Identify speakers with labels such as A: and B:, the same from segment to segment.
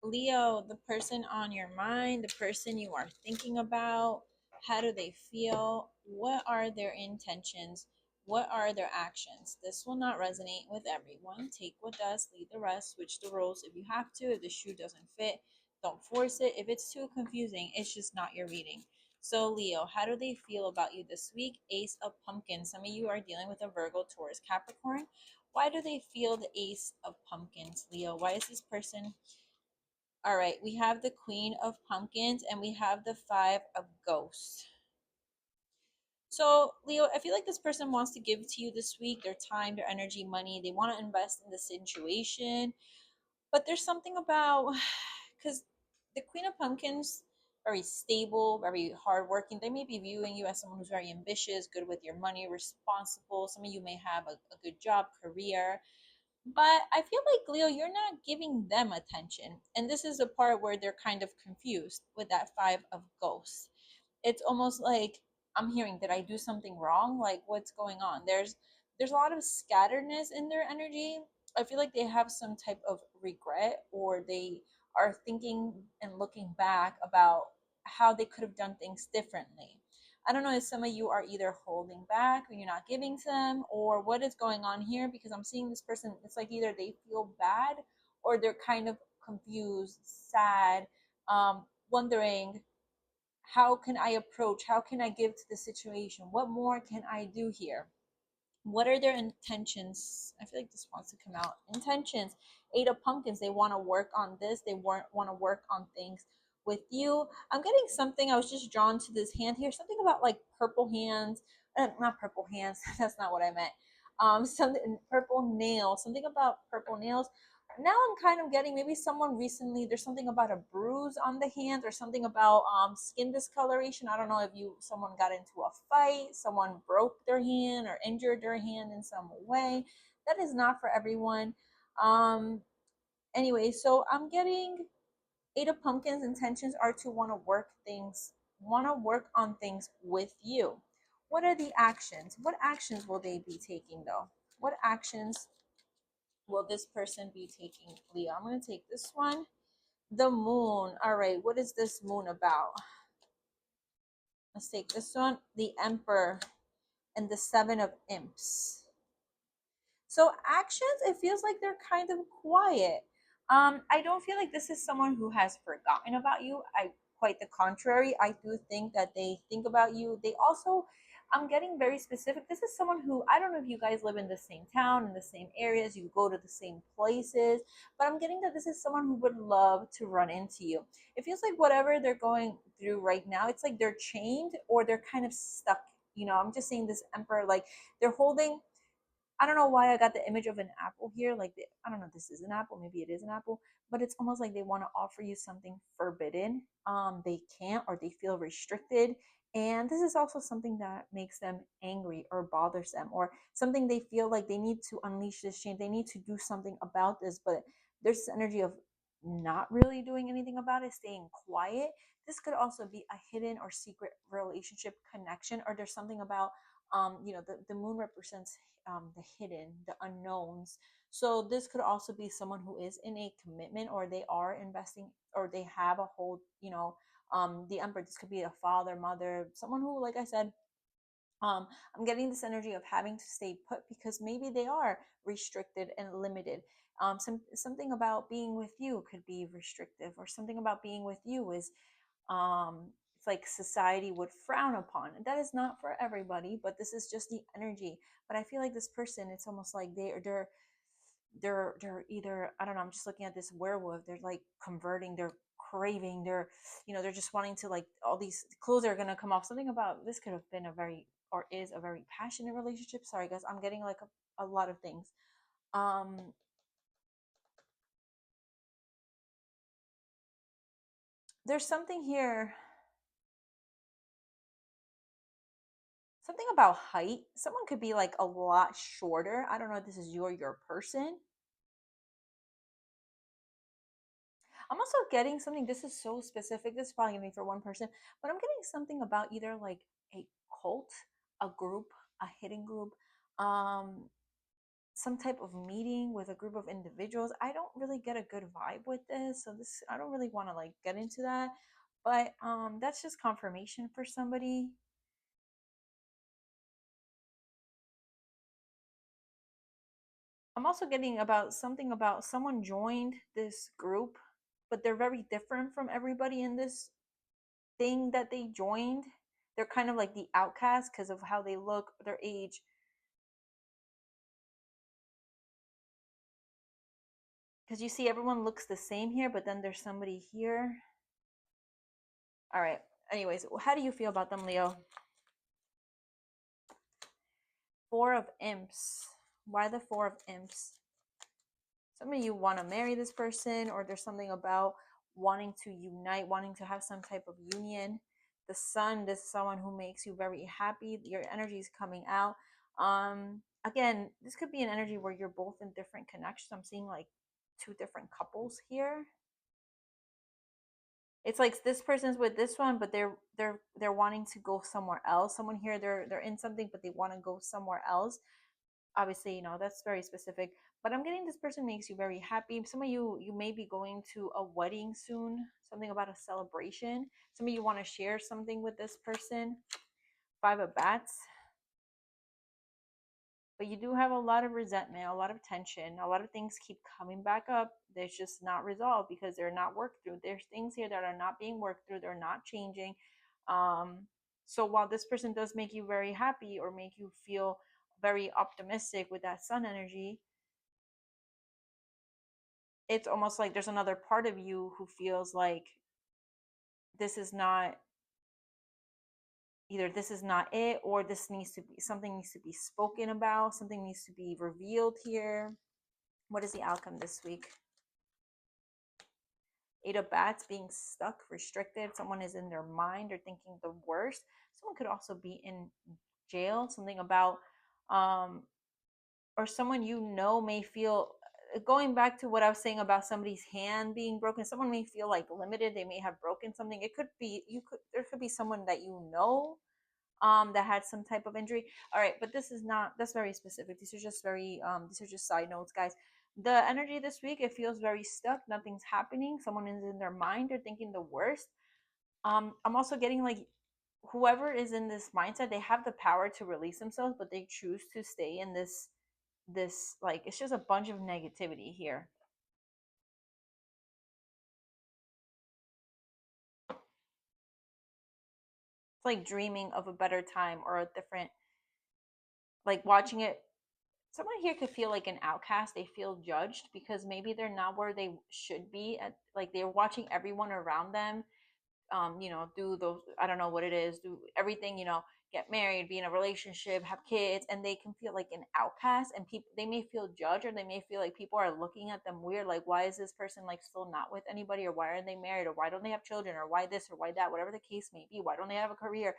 A: Leo, the person on your mind, the person you are thinking about, how do they feel? What are their intentions? What are their actions? This will not resonate with everyone. Take what does, leave the rest, switch the roles if you have to. If the shoe doesn't fit, don't force it. If it's too confusing, it's just not your reading. So, Leo, how do they feel about you this week? Ace of Pumpkins. Some of you are dealing with a Virgo, Taurus, Capricorn. Why do they feel the Ace of Pumpkins, Leo? Why is this person? All right, we have the Queen of Pumpkins and we have the Five of Ghosts. So, Leo, I feel like this person wants to give to you this week their time, their energy, money. They want to invest in the situation. But there's something about, because the Queen of Pumpkins, very stable, very hardworking. They may be viewing you as someone who's very ambitious, good with your money, responsible. Some of you may have a good job, career. But I feel like, Leo, you're not giving them attention. And this is the part where they're kind of confused with that Five of Ghosts. It's almost like I'm hearing, did I do something wrong? Like, what's going on? There's a lot of scatteredness in their energy. I feel like they have some type of regret, or they are thinking and looking back about how they could have done things differently. I don't know if some of you are either holding back or you're not giving to them, or what is going on here, because I'm seeing this person, it's like either they feel bad or they're kind of confused, sad, wondering, how can I approach? How can I give to the situation? What more can I do here? What are their intentions? I feel like this wants to come out. Intentions. Eight of Pumpkins. They want to work on this. They want to work on things with you. I'm getting something. I was just drawn to this hand here. Something about like purple hands. Not purple hands. That's not what I meant. Something purple nails. Something about purple nails. Now I'm kind of getting maybe someone recently. There's something about a bruise on the hand, or something about skin discoloration. I don't know if you someone got into a fight, someone broke their hand or injured their hand in some way. That is not for everyone. Um, anyway, so I'm getting Eight of Pumpkins. Intentions are to want to work on things with you. What are the actions? What actions will they be taking though? What actions will this person be taking, Leo? I'm going to take this one. The moon. All right, what is this moon about? Let's take this one. The Emperor and the Seven of Imps. So actions, it feels like they're kind of quiet. I don't feel like this is someone who has forgotten about you. I quite the contrary. I do think that they think about you. They also, I'm getting very specific. This is someone who, I don't know if you guys live in the same town, in the same areas, you go to the same places, but I'm getting that this is someone who would love to run into you. It feels like whatever they're going through right now, it's like they're chained or they're kind of stuck. I'm just saying this Emperor, like they're holding, I don't know why I got the image of an apple here. Like, I don't know if this is an apple, maybe it is an apple, but it's almost like they want to offer you something forbidden. They can't, or they feel restricted. And this is also something that makes them angry or bothers them, or something they feel like they need to unleash this chain. They need to do something about this, but there's this energy of not really doing anything about it, staying quiet. This could also be a hidden or secret relationship connection, or there's something about the moon represents the hidden, the unknowns. So this could also be someone who is in a commitment, or they are investing, or they have a whole, the Emperor. This could be a father, mother, someone who, like I said, I'm getting this energy of having to stay put because maybe they are restricted and limited. Something about being with you could be restrictive, or something about being with you is it's like society would frown upon. And that is not for everybody, but this is just the energy. But I feel like this person, it's almost like they're either, I don't know, I'm just looking at this werewolf, they're like converting, they're craving, they're just wanting to, like, all these clothes are gonna come off. Something about this could have been a very, or is a very passionate relationship. Sorry guys, I'm getting like a lot of things. um there's something here, something about height. Someone could be like a lot shorter. I don't know if this is your person. I'm also getting something. This is so specific. This is probably gonna be for one person, but I'm getting something about either like a cult, a group, a hidden group, um, some type of meeting with a group of individuals. I don't really get a good vibe with this, so this I don't really want to like get into that. But that's just confirmation for somebody. I'm also getting about something about someone joined this group, but they're very different from everybody in this thing that they joined. They're kind of like the outcast because of how they look, their age. Because you see, everyone looks the same here, but then there's somebody here. All right. Anyways, how do you feel about them, Leo? Four of Imps. Why the Four of Imps? Some of you want to marry this person, or there's something about wanting to unite, wanting to have some type of union. The Sun, this is someone who makes you very happy. Your energy is coming out. Again, this could be an energy where you're both in different connections. I'm seeing like two different couples here. It's like this person's with this one, but they're wanting to go somewhere else. Someone here, they're in something, but they want to go somewhere else. Obviously, that's very specific, but I'm getting this person makes you very happy. Some of you may be going to a wedding soon, something about a celebration. Some of you want to share something with this person. Five of Bats. But you do have a lot of resentment, a lot of tension, a lot of things keep coming back up. They're just not resolved because they're not worked through. There's things here that are not being worked through, they're not changing. So while this person does make you very happy or make you feel very optimistic with that Sun energy, it's almost like there's another part of you who feels like this is not, either this is not it, or this needs to be, something needs to be spoken about, something needs to be revealed here. What is the outcome this week? Eight of Bats, being stuck, restricted. Someone is in their mind or thinking the worst. Someone could also be in jail. Something about or someone may feel, going back to what I was saying about somebody's hand being broken, someone may feel like limited. They may have broken something. It could be there could be someone that that had some type of injury. All right, but this is not, that's very specific. These are just very these are just side notes, guys. The energy this week, it feels very stuck. Nothing's happening. Someone is in their mind. They're thinking the worst. I'm also getting like whoever is in this mindset, they have the power to release themselves, but they choose to stay in this like, it's just a bunch of negativity here. It's like dreaming of a better time or a different, like watching it. Someone here could feel like an outcast. They feel judged because maybe they're not where they should be at. Like they're watching everyone around them do those, I don't know what it is, do everything, get married, be in a relationship, have kids, and they can feel like an outcast, and people, they may feel judged, or they may feel like people are looking at them weird, like why is this person like still not with anybody, or why are they married, or why don't they have children, or why this or why that, whatever the case may be, why don't they have a career,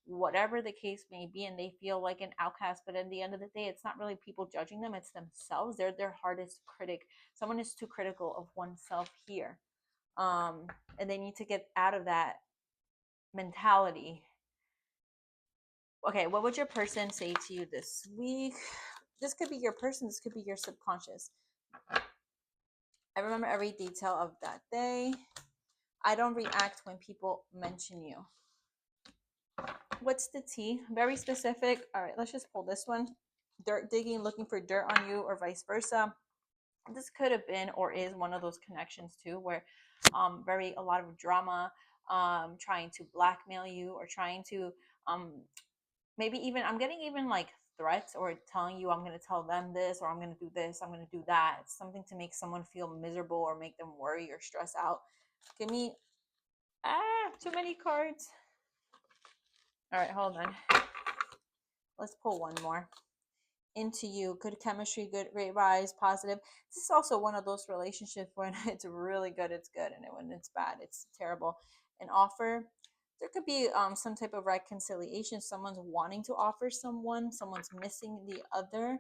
A: whatever the case may be, and they feel like an outcast. But at the end of the day, it's not really people judging them, it's themselves. They're their hardest critic. Someone is too critical of oneself here, and they need to get out of that mentality. Okay, what would your person say to you this week? This could be your person, this could be your subconscious. I remember every detail of that day. I don't react when people mention you. What's the tea? Very specific. All right, let's just pull this one. Dirt digging, looking for dirt on you, or vice versa. This could have been or is one of those connections too, where very a lot of drama, trying to blackmail you, or trying to maybe even, I'm getting even like threats, or telling you I'm going to tell them this, or I'm going to do this, I'm going to do that. It's something to make someone feel miserable or make them worry or stress out. Give me too many cards. All right, hold on. Let's pull one more. Into you, good chemistry, good, great rise, positive. This is also one of those relationships when it's really good, it's good, and when it's bad, it's terrible. An offer, there could be some type of reconciliation. Someone's wanting to offer someone's missing the other.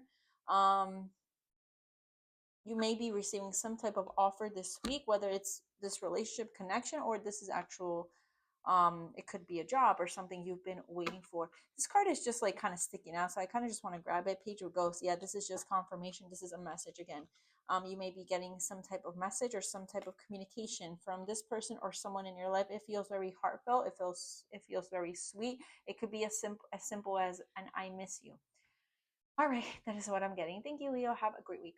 A: You may be receiving some type of offer this week, whether it's this relationship connection or this is actual It could be a job or something you've been waiting for. This card is just like kind of sticking out, so I kind of just want to grab it. Page of Ghosts. Yeah, this is just confirmation. This is a message again. You may be getting some type of message or some type of communication from this person or someone in your life. It feels very heartfelt. It feels very sweet. It could be as simple as an "I miss you." All right, that is what I'm getting. Thank you, Leo. Have a great week.